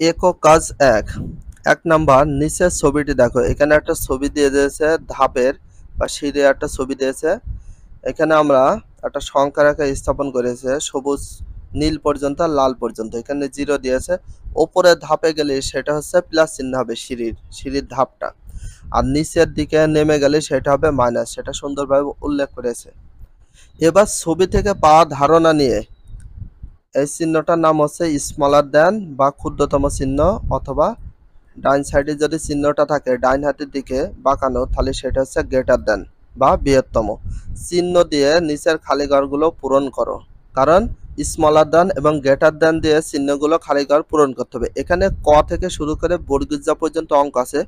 একক কাজ ১। ১ নাম্বার নিচের ছবিটি দেখো। এখানে একটা ছবি দিয়ে দিয়েছে ধাপের বা সিঁড়ির একটা ছবি দিয়েছে। এখানে আমরা একটা সংখ্যা রেখা স্থাপন করেছে সবুজ নীল পর্যন্ত আর লাল পর্যন্ত। এখানে 0 দিয়েছে। ওপরের ধাপে গেলে সেটা হচ্ছে প্লাস চিহ্ন হবে সিঁড়ির ধাপটা। আর নিচের দিকে নেমে গেলে সেটা হবে মাইনাস। সেটা সুন্দরভাবে উল্লেখ করেছে। এবার ছবি থেকে পাওয়া ধারণা নিয়ে এই চিহ্নটার নাম হচ্ছে স্মলার দ্যান বা ক্ষুদ্রতম চিহ্ন, অথবা ডাইন সাইডে যদি চিহ্নটা থাকে ডাইন হাতের দিকে বাঁকানো, তাহলে সেটা হচ্ছে গ্রেটার দ্যান বা বৃহত্তম। চিহ্ন দিয়ে নিচের খালি ঘরগুলো পূরণ করো, কারণ স্মলার দ্যান এবং গ্রেটার দ্যান দিয়ে চিহ্নগুলো খালি ঘর পূরণ করতে হবে। এখানে ক থেকে শুরু করে বর্গীয় পর্যন্ত অঙ্ক আছে।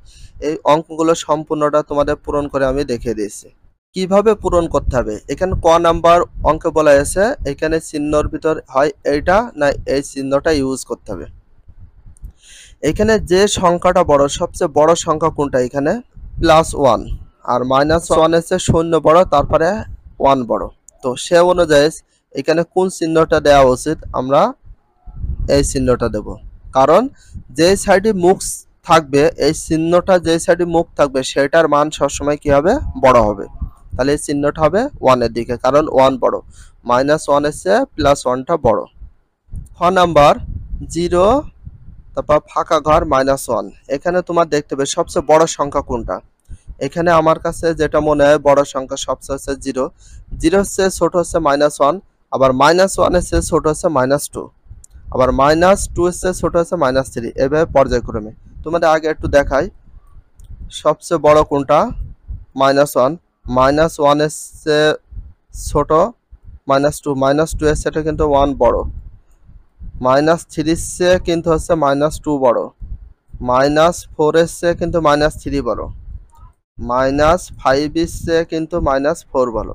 এই অঙ্কগুলো সম্পূর্ণটা তোমাদের পূরণ করে আমি দেখিয়ে দিয়েছি কিভাবে পূরণ করতে হবে। এখানে ক নাম্বার অঙ্কে বলা হয়েছে এখানে চিহ্নর ভিতর হয় এইটা না এই চিহ্নটা ইউজ করতে হবে। এখানে যে সংখ্যাটা বড়, সবচেয়ে বড় সংখ্যা কোনটা? এখানে +1, আর -1 এর চেয়ে 0 বড়, তারপরে 1 বড়। তো সে অনুযায়ী এখানে কোন চিহ্নটা দেওয়া উচিত? আমরা এই চিহ্নটা দেব, কারণ যে সাইডে মুখ থাকবে, এই চিহ্নটা যে সাইডে মুখ থাকবে সেটার মান সবসময় কি হবে? বড় হবে। তাহলে এই চিহ্নটা হবে 1 এর দিকে, কারণ 1 বড়। -1 এর চেয়ে +1টা বড়। খ নাম্বার 0, তারপর ফাঁকা ঘর -1। এখানে তোমার দেখতে হবে সবচেয়ে বড় সংখ্যা কোনটা। এখানে আমার কাছে যেটা মনে হয় বড় সংখ্যা সবচেয়ে হচ্ছে 0। 0 এর চেয়ে ছোট হচ্ছে -1, আবার -1 এর চেয়ে ছোট হচ্ছে -2, আবার -2 এর চেয়ে ছোট হচ্ছে -3। এভাবে পর্যায়ক্রমে তোমাদের আগে একটু দেখাই সবচেয়ে বড় কোনটা। -1, -1 এর চেয়ে ছোট -2, -2 এর চেয়ে কিন্তু 1 বড়, -3 এর চেয়ে কিন্তু হচ্ছে -2 বড়, -4 এর চেয়ে কিন্তু -3 বড়, -5 এর চেয়ে কিন্তু -4 বড়,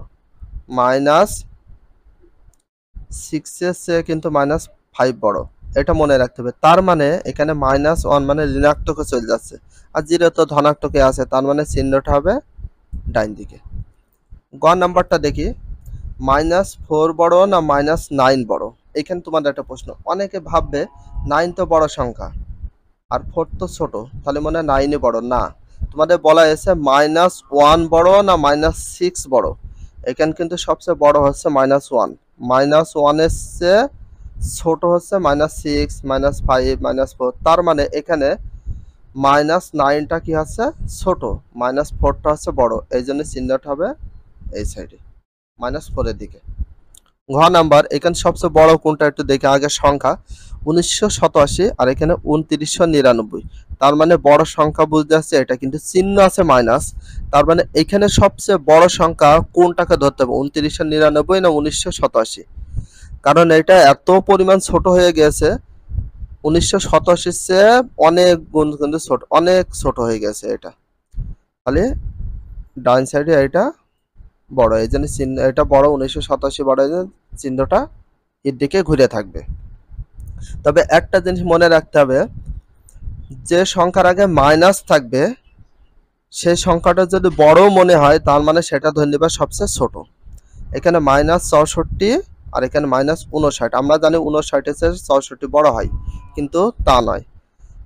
-6 এর চেয়ে কিন্তু -5 বড়। এটা মনে রাখতে হবে। তার মানে এখানে -1 মানে ঋণাত্মকে চলে যাচ্ছে, আর 0 তো ধনাত্মকে আছে, তার মানে চিহ্নটা হবে ডাইন দিকে। গ নাম্বারটা দেখি, -4 বড় না -9 বড়। এখানে তোমাদের একটা প্রশ্ন, অনেকে ভাববে 9 তো বড় সংখ্যা আর 4 তো ছোট, তাহলে মনে হয় 9ই বড়। না, তোমাদের বলা হয়েছে -1 বড় না -6 বড়। এখানে কিন্তু সবচেয়ে বড় হচ্ছে -1, -1 এর চেয়ে ছোট হচ্ছে -6, -5, -4। তার মানে এখানে -9টা কি হচ্ছে? ছোট, -4টা হচ্ছে বড়। এই জন্য চিহ্নটা হবে এই সাইডে -4 এর দিকে। ঘ নাম্বার, এখানে সবচেয়ে বড় কোনটা একটু দেখে আগে সংখ্যা 1987, আর এখানে 2999। তার মানে বড় সংখ্যা বুঝতে যাচ্ছে এটা, কিন্তু চিহ্ন আছে মাইনাস। তার মানে এখানে সবচেয়ে বড় সংখ্যা কোনটাকে ধরতে হবে, 2999 না 1987? কারণ এটা এত পরিমাণ ছোট হয়ে গেছে, 1987 চেয়ে অনেক গুণ কিন্তু ছোট, অনেক ছোট হয়ে গেছে এটা। তাহলে ডান সাইডে এটা বড়, এই জন্য চিহ্ন এটা বড়, 1987 বড়, চিহ্নটা এর দিকে ঘুরে থাকবে। তবে একটা জিনিস মনে রাখতে হবে, যে সংখ্যার আগে মাইনাস থাকবে সেই সংখ্যাটা যদি বড় মনে হয়, তার মানে সেটা ধরে নেবে সবচেয়ে ছোট। এখানে -64 আর এখানে -59। আমরা জানি 59 এর চেয়ে 64 বড় হয়, কিন্তু তা নয়।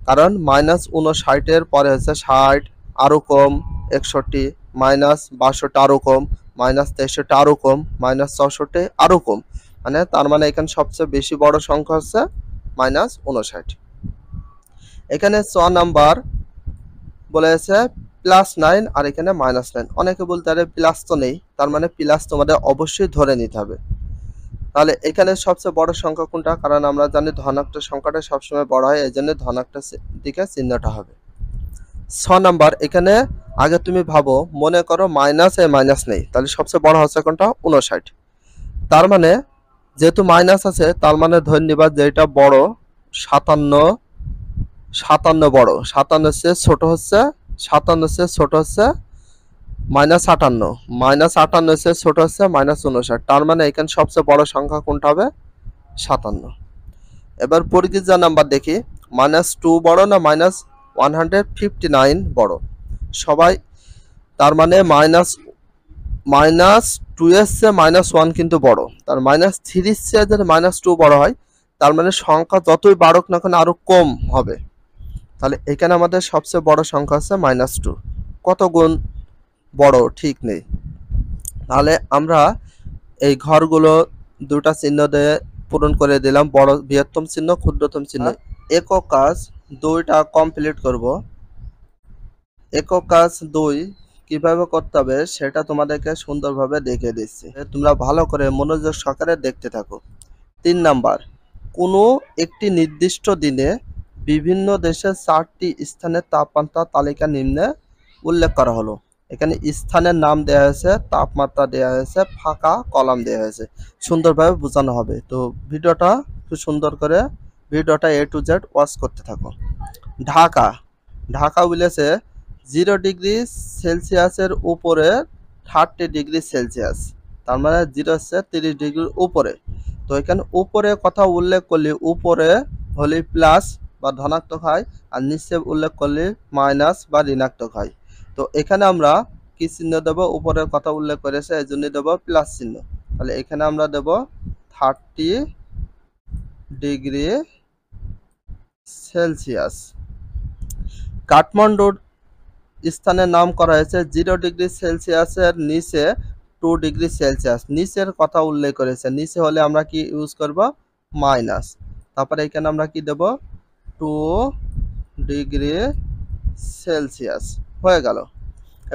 কারণ -59 এর পরে হচ্ছে 60, আরো কম 61, -62 আরো কম, -63 আরো কম, -64 আরো কম। তার মানে এখানে সবচেয়ে বেশি বড় সংখ্যা হচ্ছে -59। এখানে 6 নাম্বার বলেছে +9 আর এখানে -9। অনেকে বলতে পারে প্লাস তো নেই, তার মানে প্লাস তোমাদের অবশ্যই ধরে নিতে হবে। তাহলে এখানে সবচেয়ে বড় সংখ্যা কোনটা? কারণ আমরা জানি ধনাত্মক সংখ্যাটা সবসময় বড় হয়, এই জন্য ধনাত্মক দিকে চিহ্নটা হবে। 6 নাম্বার, এখানে আগে তুমি ভাবো, মনে করো মাইনাস মাইনাস নেই, তাহলে সবচেয়ে বড় হচ্ছে কোনটা? 59। তার মানে যেহেতু মাইনাস আছে, তার মানে ধরে নিবা যেটা বড় 57, 57 বড়, 57 চেয়ে ছোট হচ্ছে, 57 চেয়ে ছোট হচ্ছে -58, -58 চেয়ে ছোট হচ্ছে -59। তার মানে এখানে সবচেয়ে বড় সংখ্যা কোনটা হবে? 57। এবার পরিগিজা নাম্বার দেখি, -2 বড় না -159 বড়? সবাই, তার মানে -2 এর চেয়ে -1 কিন্তু বড়, তার -3 এর চেয়ে যদি -2 বড় হয়, তার মানে সংখ্যা যতই বাড়ুক না কেন আরো কম হবে। তাহলে এখানে আমাদের সবচেয়ে বড় সংখ্যা হচ্ছে -2। কত গুণ বড় ঠিক নেই। তাহলে আমরা এই ঘরগুলো দুটা চিহ্ন দিয়ে পূরণ করে দিলাম, বড় বৃহত্তম চিহ্ন, ক্ষুদ্রতম চিহ্ন। একক কাজ 2টা কমপ্লিট করব। একক কাজ 2 কিভাবে করতে হবে সেটা তোমাদেরকে সুন্দরভাবে দেখিয়ে দিচ্ছি, তোমরা ভালো করে মনোযোগ সহকারে দেখতে থাকো। 3 নাম্বার, কোনো একটি নির্দিষ্ট দিনে বিভিন্ন দেশের 4টি স্থানের তাপমাত্রা তালিকা নিম্নে উল্লেখ করা হলো। এখানে স্থানের নাম দেওয়া হয়েছে, তাপমাত্রা দেওয়া হয়েছে, ফাঁকা কলাম দেওয়া হয়েছে, সুন্দরভাবে বোঝানো হবে। তো ভিডিওটা খুব সুন্দর করে ভিডিওটা A to Z ওয়াচ করতে থাকো। ঢাকা, ঢাকা বলেছে 0 ডিগ্রি সেলসিয়াসের উপরে 30 ডিগ্রি সেলসিয়াস, তার মানে 0 হচ্ছে 30 ডিগ্রির উপরে। তো এখানে উপরে কথা উল্লেখ করলে উপরে হলে প্লাস বা ধনাত্মক হয়, আর নিচে উল্লেখ করলে মাইনাস বা ঋণাত্মক হয়। তো এখানে আমরা কি চিহ্ন দেব? উপরের কথা উল্লেখ করেছে এই জন্য দেব প্লাস চিহ্ন। তাহলে এখানে আমরা দেব 30 ডিগ্রি সেলসিয়াস। কাঠমান্ডুর স্থানের নাম করা হয়েছে 0 ডিগ্রি সেলসিয়াসের নিচে 2 ডিগ্রি সেলসিয়াস, নিচের কথা উল্লেখ করেছে, নিচে হলে আমরা কি ইউজ করব? মাইনাস। তারপরে এখানে আমরা কি দেব? 2 ডিগ্রি সেলসিয়াস হয়ে গেল।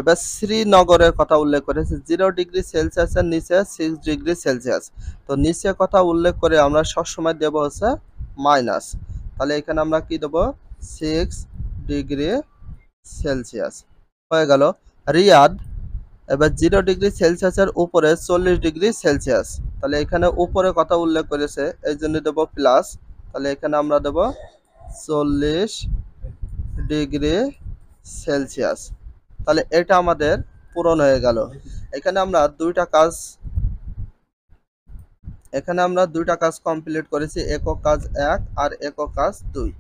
এবার শ্রীনগরের কথা উল্লেখ করেছে 0 ডিগ্রি সেলসিয়াসের নিচে 6 ডিগ্রি সেলসিয়াস। তো নিচে কথা উল্লেখ করে আমরা সবসময় দেব হচ্ছে মাইনাস। তাহলে এখানে আমরা কি দেব? 6 ডিগ্রি সেলসিয়াস হয়ে গেল। রিয়াদ, এবার 0 ডিগ্রি সেলসিয়াসের উপরে 40 ডিগ্রি সেলসিয়াস, তাহলে এখানে উপরে কথা উল্লেখ করেছে এই জন্য দেব প্লাস। তাহলে এখানে আমরা দেব 40 ডিগ্রি সেলসিয়াস। তাহলে এটা আমাদের পূরণ হয়ে গেল। এখানে আমরা দুইটা কাজ কমপ্লিট করেছি, একক কাজ 1 আর একক কাজ 2।